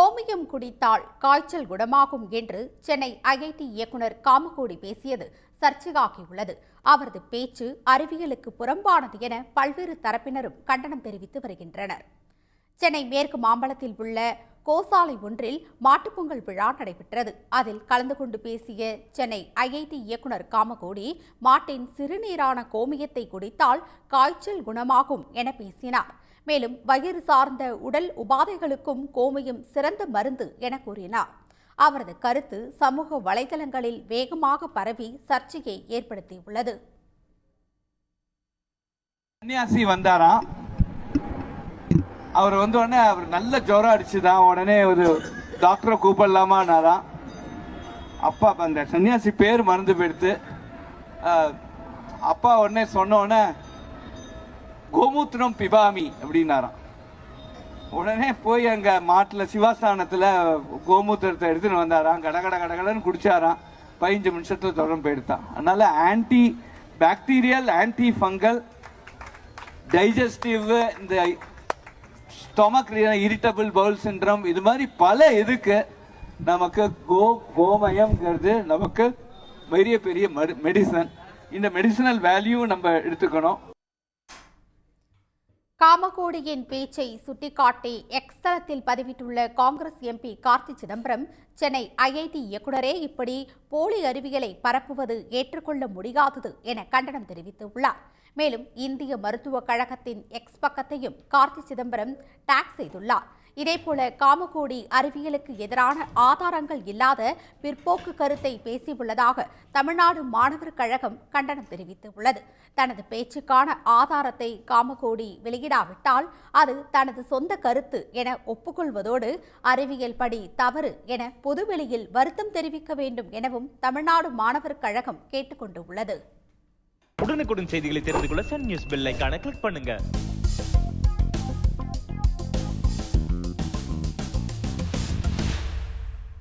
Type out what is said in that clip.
கோமியம் குடித்தால் காய்ச்சல் குணமாகும் என்று சென்னை ஐஐடி இயக்குனர் காமகோடி பேசியது சர்ச்சையாகியுள்ளது. அவரது பேச்சு அறிவியலுக்கு புறம்பானது என பல்வேறு தரப்பினரும் கண்டனம் தெரிவித்து வருகின்றனர். சென்னை மேற்கு மாம்பலத்தில் உள்ள கோசாலை ஒன்றில் மாட்டுப்பொங்கல் விழா நடைபெற்றது. அதில் கலந்து கொண்டு பேசிய சென்னை ஐஐடி இயக்குனர் காமகோடி, மாட்டின் சிறுநீரான கோமியத்தை குடித்தால் காய்ச்சல் குணமாகும் என பேசினார். மேலும் வயிறு சார்ந்த உடல் உபாதைகளுக்கும் கோமியம் சிறந்த மருந்து என கூறினார். அவரது கருத்து சமூக வலைதளங்களில் வேகமாக பரவி சர்ச்சையை ஏற்படுத்தியுள்ளது. சன்னியாசி வந்தாராம். அவர் வந்தோடனே அவர் நல்ல ஜுரம் அடிச்சுதான். உடனே ஒரு டாக்டரை கூப்பிடலாமான்னாராம். அப்பா அந்த சன்னியாசி பேர் மறந்து போயிடுத்து. அப்பா உடனே சொன்ன உடனே கோமூத்திரம் பிபாமி அப்படின்னாராம். உடனே போய் அங்க மாட்டுல சிவாஸ்தானத்துல கோமூத்திரத்தை எடுத்துன்னு வந்தாராம். கடகடன்னு குடிச்சாராம். 15 நிமிஷத்துல தொடர்ந்து போயிடுத்தான். அதனால anti bacterial, anti fungal, digestive, இந்த ஸ்டொமக் இரிட்டபிள் பவுல் சிண்ட்ரம், இது மாதிரி பல இதுக்கு நமக்கு கோமயம்ங்கிறது நமக்கு பெரிய மெடிசன். இந்த மெடிசனல் வேல்யூ நம்ம எடுத்துக்கணும். காமகோடியின் பேச்சை சுட்டிக்காட்டி எக்ஸ் தளத்தில் பதிவிட்டுள்ள காங்கிரஸ் எம்பி கார்த்தி சிதம்பரம், சென்னை ஐஐடி இயக்குனரே இப்படி போலி அறிவியலை பரப்புவது ஏற்றுக்கொள்ள முடியாதது என கண்டனம் தெரிவித்துள்ளார். மேலும் இந்திய மருத்துவக் கழகத்தின் எக்ஸ் பக்கத்தையும் கார்த்தி சிதம்பரம் டாக் செய்துள்ளார். இதேபோல காமகோடி அறிவியலுக்கு எதிரான ஆதாரங்கள் இல்லாத பிற்போக்கு கருத்தை பேசியுள்ளதாக தமிழ்நாடு மாணவர் கழகம் கண்டனம் தெரிவித்துள்ளது. தனது பேச்சுக்கான ஆதாரத்தை காமகோடி வெளியிடாவிட்டால் அது தனது சொந்த கருத்து என ஒப்புக்கொள்வதோடு அறிவியல் படி தவறு என பொதுவெளியில் வருத்தம் தெரிவிக்க வேண்டும் எனவும் தமிழ்நாடு மாணவர் கழகம் கேட்டுக்கொண்டுள்ளது. உடனுக்குடன் செய்திகளை தெரிந்து கொள்ள சன் நியூஸ் பெல் ஐகானை கிளிக் பண்ணுங்க.